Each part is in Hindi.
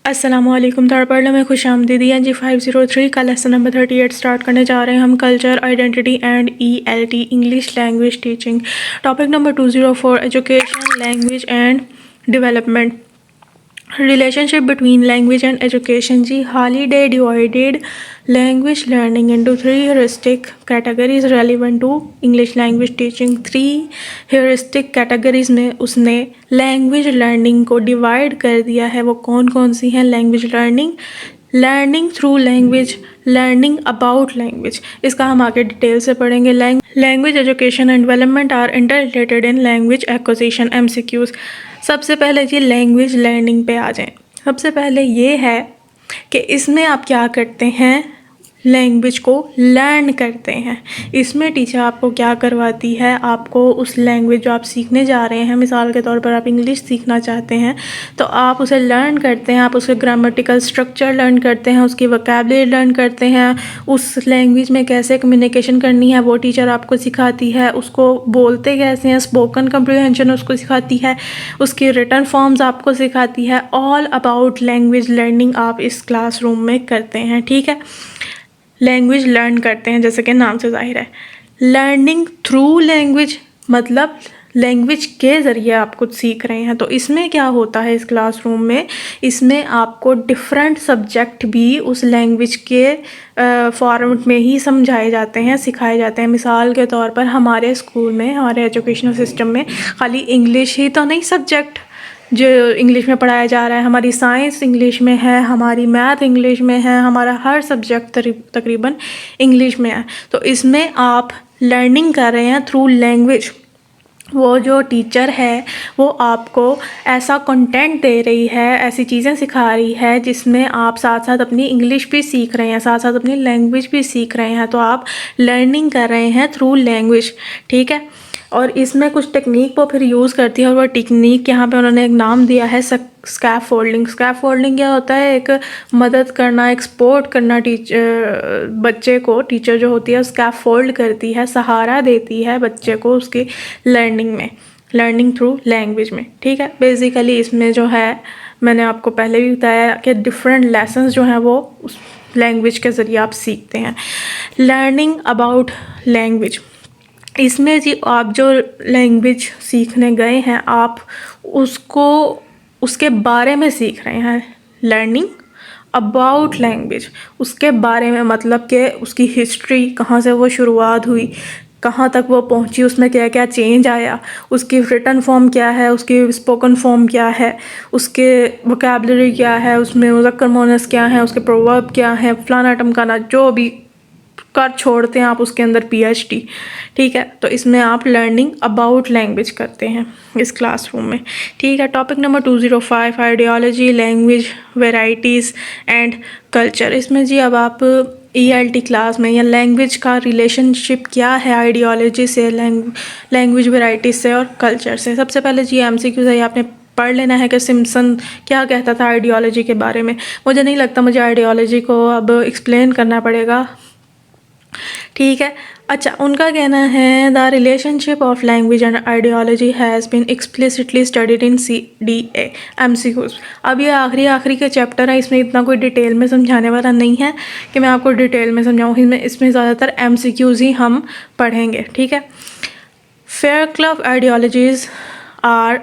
अस्सलामुअलैकुम। थर्ड पार्ट में खुश आमदीदी हैं जी। 503 का लेसन नंबर 38 स्टार्ट करने जा रहे हैं हम। Culture, identity and ELT, English language teaching. Topic number 204, education, language and development. Relationship between language and education जी। Holiday divided language learning into three heuristic categories relevant to English language teaching। 3 heuristic categories में उसने language learning को divide कर दिया है। वो कौन कौन सी हैं? language learning, learning through language, learning about language. इसका हम आगे डिटेल से पढ़ेंगे। Language education and development are interrelated in language acquisition MCQs। सबसे पहले जी लैंग्वेज लर्निंग पे आ जाएं। सबसे पहले ये है कि इसमें आप क्या करते हैं, लैंग्वेज को लर्न करते हैं। इसमें टीचर आपको क्या करवाती है, आपको उस लैंग्वेज जो आप सीखने जा रहे हैं, मिसाल के तौर पर आप इंग्लिश सीखना चाहते हैं तो आप उसे लर्न करते हैं। आप उसके ग्रामेटिकल स्ट्रक्चर लर्न करते हैं, उसकी वोकैबुलरी लर्न करते हैं, उस लैंग्वेज में कैसे कम्युनिकेशन करनी है वो टीचर आपको सिखाती है, उसको बोलते कैसे हैं, स्पोकन कम्प्रीहेंशन उसको सिखाती है, उसकी रिटन फॉर्म्स आपको सिखाती है। ऑल अबाउट लैंग्वेज लर्निंग आप इस क्लासरूम में करते हैं। ठीक है, लैंग्वेज लर्न करते हैं जैसे कि नाम से जाहिर है। लर्निंग थ्रू लैंग्वेज मतलब लैंग्वेज के ज़रिए आप कुछ सीख रहे हैं। तो इसमें क्या होता है इस क्लासरूम में, इसमें आपको डिफरेंट सब्जेक्ट भी उस लैंग्वेज के फॉर्मेट में ही समझाए जाते हैं, सिखाए जाते हैं। मिसाल के तौर पर हमारे स्कूल में, हमारे एजुकेशनल सिस्टम में खाली इंग्लिश ही तो नहीं सब्जेक्ट जो इंग्लिश में पढ़ाया जा रहा है। हमारी साइंस इंग्लिश में है, हमारी मैथ इंग्लिश में है, हमारा हर सब्जेक्ट तकरीबन इंग्लिश में है। तो इसमें आप लर्निंग कर रहे हैं थ्रू लैंग्वेज। वो जो टीचर है वो आपको ऐसा कंटेंट दे रही है, ऐसी चीज़ें सिखा रही है जिसमें आप साथ साथ अपनी इंग्लिश भी सीख रहे हैं, साथ साथ अपनी लैंग्वेज भी सीख रहे हैं। तो आप लर्निंग कर रहे हैं थ्रू लैंग्वेज। ठीक है, और इसमें कुछ टेक्निक वो फिर यूज़ करती है और वो टेक्निक यहाँ पे उन्होंने एक नाम दिया है स्कैफ फोल्डिंग। स्कैफ फोल्डिंग क्या होता है? एक मदद करना, एक्सपोर्ट करना। बच्चे को टीचर जो होती है स्कैफ फोल्ड करती है, सहारा देती है बच्चे को उसकी लर्निंग में, लर्निंग थ्रू लैंग्वेज में। ठीक है, बेसिकली इसमें जो है मैंने आपको पहले भी बताया कि डिफरेंट लेसन्स जो हैं वो उस लैंग्वेज के ज़रिए आप सीखते हैं। लर्निंग अबाउट लैंग्वेज, इसमें जी आप जो लैंग्वेज सीखने गए हैं आप उसको उसके बारे में सीख रहे हैं। लर्निंग अबाउट लैंग्वेज, उसके बारे में मतलब कि उसकी हिस्ट्री, कहाँ से वो शुरुआत हुई, कहाँ तक वो पहुंची, उसमें क्या क्या चेंज आया, उसकी रिटन फॉर्म क्या है, उसकी स्पोकन फॉर्म क्या है, उसके वोकैबुलरी क्या है, उसमें मुज़क्कर मुअन्नस क्या है, उसके प्रोवर्ब क्या है, फलाना टमकाना जो भी कर छोड़ते हैं आप उसके अंदर PhD। ठीक है, तो इसमें आप लर्निंग अबाउट लैंग्वेज करते हैं इस क्लासरूम में। ठीक है, topic number 205, ideology, language varieties and culture. इसमें जी अब आप ELT क्लास में या लैंग्वेज का रिलेशनशिप क्या है आइडियोलॉजी से, लैंग्वेज वेराइटीज़ से और कल्चर से। सबसे पहले जी MCQ से आपने पढ़ लेना है कि सिम्पसन क्या कहता था आइडियोलॉजी के बारे में। मुझे नहीं लगता मुझे आइडियोलॉजी को अब एक्सप्लेन करना पड़ेगा। ठीक है, अच्छा, उनका कहना है the relationship of language and ideology has been explicitly studied in CDA MCQs। अब ये आखिरी के चैप्टर है, इसमें इतना कोई डिटेल में समझाने वाला नहीं है कि मैं आपको डिटेल में समझाऊँ। इसमें ज़्यादातर MCQs ही हम पढ़ेंगे। ठीक है, Fairclough ideologies are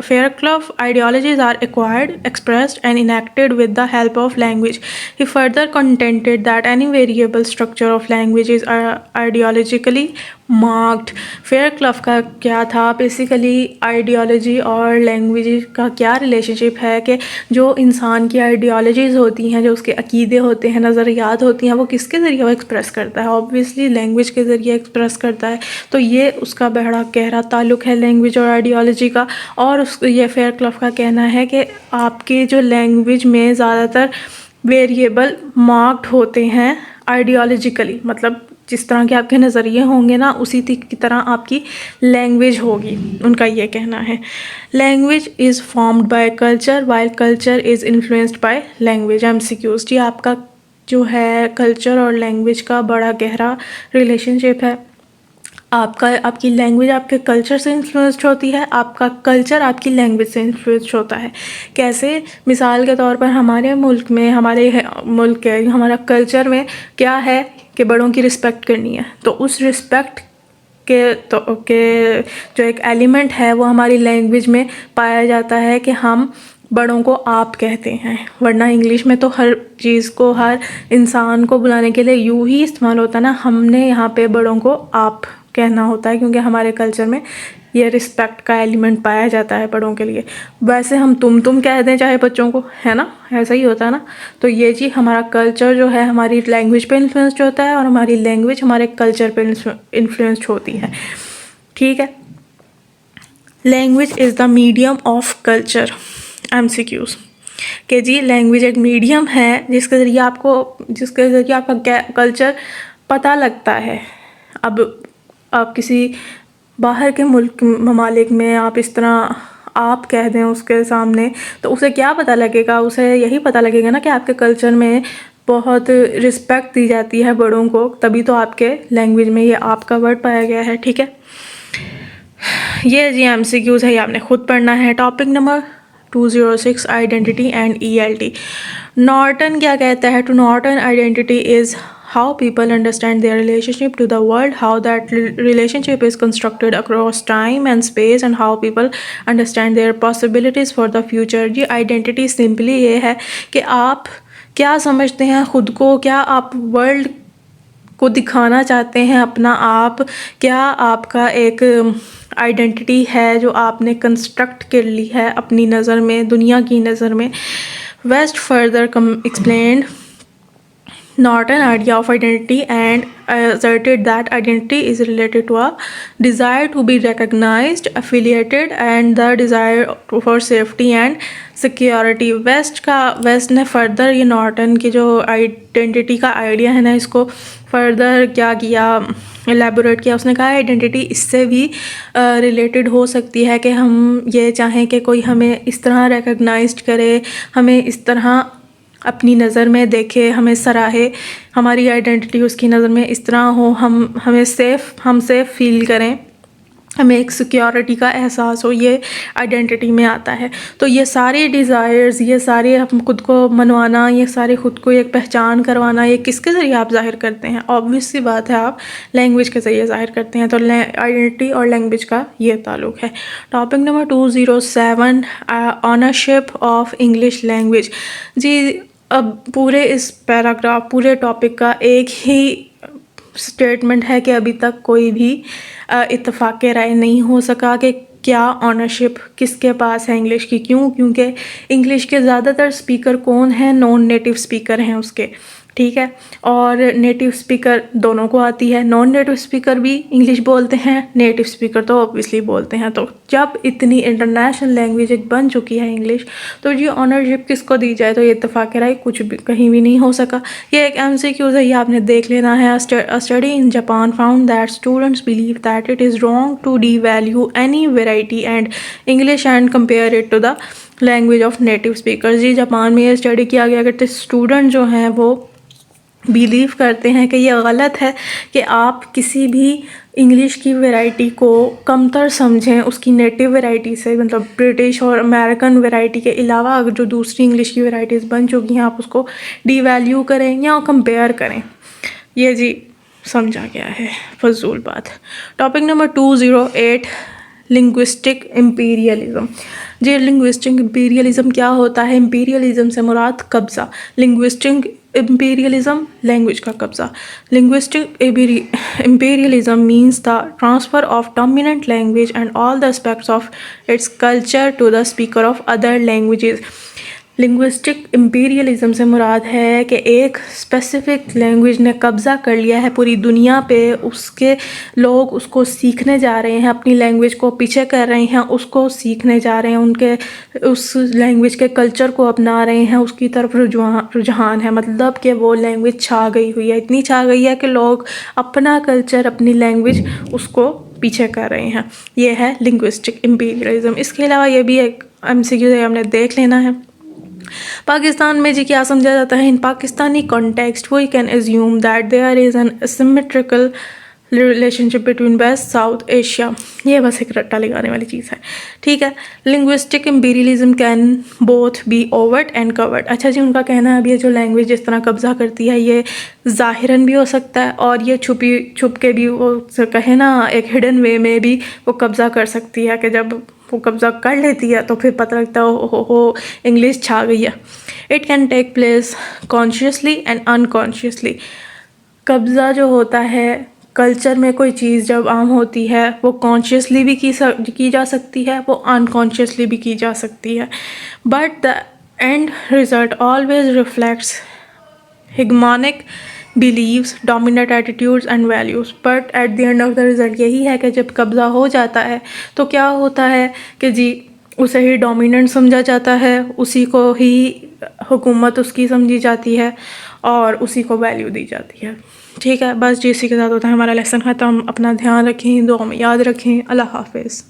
Fairclough ideologies are acquired, expressed, and enacted with the help of language. He further contended that any variable structure of language is ideologically marked. Fairclough का क्या था? बेसिकली आइडियोलॉजी और लैंग्वेज का क्या रिलेशनशिप है कि जो इंसान की आइडियोलॉजीज़ होती हैं, जो उसके अकीदे होते हैं, नज़रियात होती हैं, वो किसके ज़रिए वो एक्सप्रेस करता है? ऑब्वियसली लैंग्वेज के ज़रिए एक्सप्रेस करता है। तो ये उसका बड़ा गहरा ताल्लुक़ है लैंग्वेज और आइडियोलॉजी का। और ये फेयरक्लॉफ का कहना है कि आपकी जो लैंग्वेज में ज़्यादातर वेरिएबल मार्क्ड होते हैं आइडियोलॉजिकली, मतलब जिस तरह के आपके नज़रिए होंगे ना उसी की तरह आपकी लैंग्वेज होगी, उनका ये कहना है। Language is formed by culture while culture is influenced by language. MCQs जी, आपका जो है कल्चर और लैंग्वेज का बड़ा गहरा रिलेशनशिप है। आपकी लैंग्वेज आपके कल्चर से इन्फ्लुएंस्ड होती है, आपका कल्चर आपकी लैंग्वेज से इन्फ्लुएंस्ड होता है। कैसे? मिसाल के तौर पर हमारे मुल्क के हमारा कल्चर में क्या है कि बड़ों की रिस्पेक्ट करनी है, तो उस रिस्पेक्ट के जो एक एलिमेंट है वो हमारी लैंग्वेज में पाया जाता है कि हम बड़ों को आप कहते हैं। वरना इंग्लिश में तो हर चीज़ को, हर इंसान को बुलाने के लिए यू ही इस्तेमाल होता है ना, हमने यहाँ पे बड़ों को आप कहना होता है क्योंकि हमारे कल्चर में ये रिस्पेक्ट का एलिमेंट पाया जाता है बड़ों के लिए। वैसे हम तुम कह दें चाहे बच्चों को, है ना, ऐसा ही होता है ना। तो ये जी हमारा कल्चर जो है हमारी लैंग्वेज पे इन्फ्लुएंस्ड होता है और हमारी लैंग्वेज हमारे कल्चर पे इन्फ्लुएंस्ड होती है। ठीक है। Language is the medium of culture. MCQs कि जी लैंग्वेज एक मीडियम है जिसके ज़रिए आपका कल्चर पता लगता है। अब आप किसी बाहर के ममालिक में आप इस तरह आप कह दें उसके सामने, तो उसे क्या पता लगेगा? उसे यही पता लगेगा ना कि आपके कल्चर में बहुत रिस्पेक्ट दी जाती है बड़ों को, तभी तो आपके लैंग्वेज में ये आपका वर्ड पाया गया है। ठीक है, ये जी MCQs है, ये आपने खुद पढ़ना है। Topic number 206 identity and ELT। Norton क्या कहता है? To Norton identity is how people understand their relationship to the world, how that relationship is constructed across time and space, and how people understand their possibilities for the future। ये आइडेंटिटी सिंपली ये है कि आप क्या समझते हैं खुद को, क्या आप वर्ल्ड को दिखाना चाहते हैं अपना आप, क्या आपका एक आइडेंटिटी है जो आपने कंस्ट्रक्ट कर ली है अपनी नज़र में, दुनिया की नज़र में। West further explained Norton idea of identity and asserted that identity is related to a desire to be recognized, affiliated, and the desire for safety and security। West ने फर्दर ये नॉर्टन की जो आइडेंटिटी का आइडिया है ना, इसको फर्दर क्या किया, एलेबोरेट किया। उसने कहा आइडेंटिटी इससे भी रिलेटेड हो सकती है कि हम ये चाहें कि कोई हमें इस तरह रिकग्नाइज्ड करे, हमें इस तरह अपनी नज़र में देखे, हमें सराहे, हमारी आइडेंटिटी उसकी नज़र में इस तरह हो, हम सेफ़ फील करें, हमें एक सिक्योरिटी का एहसास हो, ये आइडेंटिटी में आता है। तो ये सारे डिज़ायर्स, ये सारे हम खुद को मनवाना, ये सारे खुद को एक पहचान करवाना, ये किसके ज़रिए आप ज़ाहिर करते हैं? ऑब्वियस सी बात है, आप लैंग्वेज के ज़रिए ज़ाहिर करते हैं। तो आइडेंटिटी और लैंग्वेज का ये ताल्लुक़ है। Topic number 207 ownership of English language. जी अब पूरे इस पैराग्राफ, पूरे टॉपिक का एक ही स्टेटमेंट है कि अभी तक कोई भी इत्तेफाक राय नहीं हो सका कि क्या ऑनरशिप किसके पास है इंग्लिश की। क्योंकि इंग्लिश के ज़्यादातर स्पीकर कौन हैं? नॉन नेटिव स्पीकर हैं उसके। ठीक है, और नेटिव स्पीकर दोनों को आती है, नॉन नेटिव स्पीकर भी इंग्लिश बोलते हैं, नेटिव स्पीकर तो ऑब्वियसली बोलते हैं। तो जब इतनी इंटरनेशनल लैंग्वेज एक बन चुकी है इंग्लिश, तो ये ऑनरशिप किसको दी जाए? तो ये इत्तेफाक राय कुछ भी कहीं भी नहीं हो सका। ये एक MCQ है, ये आपने देख लेना है। A study in Japan found that students believe that it is wrong to devalue any variety and English and compare it to the language of native speaker. जी जापान में ये स्टडी किया गया कि स्टूडेंट जो हैं वो बिलीव करते हैं कि ये गलत है कि आप किसी भी इंग्लिश की वैरायटी को कमतर समझें उसकी नेटिव वैरायटी से, मतलब ब्रिटिश और अमेरिकन वैरायटी के अलावा अगर जो दूसरी इंग्लिश की वैरायटीज़ बन चुकी हैं आप उसको डीवैल्यू करें या कंपेयर करें। ये जी समझा गया है, फजूल बात। Topic number 208 linguistic imperialism. जी लिंग्विस्टिक इम्पीरियलिज़म क्या होता है? इम्पीरियलिज़म से मुराद कब्ज़ा। लिंग्विस्टिक इम्पीरियलिज़म लैंग्वेज का कब्ज़ा। Linguistic imperialism means the transfer of dominant language and all the aspects of its culture to the speaker of other languages. Linguistic imperialism से मुराद है कि एक स्पेसिफ़िक लैंग्वेज ने कब्ज़ा कर लिया है पूरी दुनिया पे, उसके लोग उसको सीखने जा रहे हैं, अपनी लैंग्वेज को पीछे कर रहे हैं, उसको सीखने जा रहे हैं, उनके उस लैंग्वेज के कल्चर को अपना रहे हैं, उसकी तरफ रुझान है। मतलब कि वो लैंग्वेज छा गई हुई है, इतनी छा गई है कि लोग अपना कल्चर, अपनी लैंग्वेज उसको पीछे कर रहे हैं। ये है लिंग्विस्टिक इम्पीरियलिज़म। इसके अलावा ये भी एक MCQ है, हमने देख लेना है। पाकिस्तान में जी क्या समझा जाता है? In Pakistani context we can assume that there is an asymmetrical relationship between west South Asia, ये बस एक रट्टा लगाने वाली चीज़ है, ठीक है। Linguistic imperialism can both be overt and covert. अच्छा जी, उनका कहना है अब ये जो लैंग्वेज जिस तरह कब्जा करती है ये ज़ाहिरन भी हो सकता है और ये छुप के भी, वो कहे ना एक हिडन वे में भी वो कब्जा कर सकती है, कि जब वो कब्जा कर लेती है तो फिर पता लगता है हो इंग्लिश छा गई है। It can take place consciously and unconsciously. कब्ज़ा जो होता है कल्चर में, कोई चीज़ जब आम होती है वो कॉन्शियसली भी की जा सकती है, वो अनकॉन्शियसली भी की जा सकती है, but the end result always reflects hegemonic beliefs, dominant attitudes and values. But at the end of the result यही है कि जब कब्ज़ा हो जाता है तो क्या होता है कि जी उसे ही डोमिनेंट समझा जाता है, उसी को ही हुकूमत उसकी समझी जाती है और उसी को वैल्यू दी जाती है, ठीक है। बस जी इसी के साथ होता है हमारा लेसन ख़त्म। अपना ध्यान रखें, दुआ में याद रखें। अल्लाह हाफ़िज़।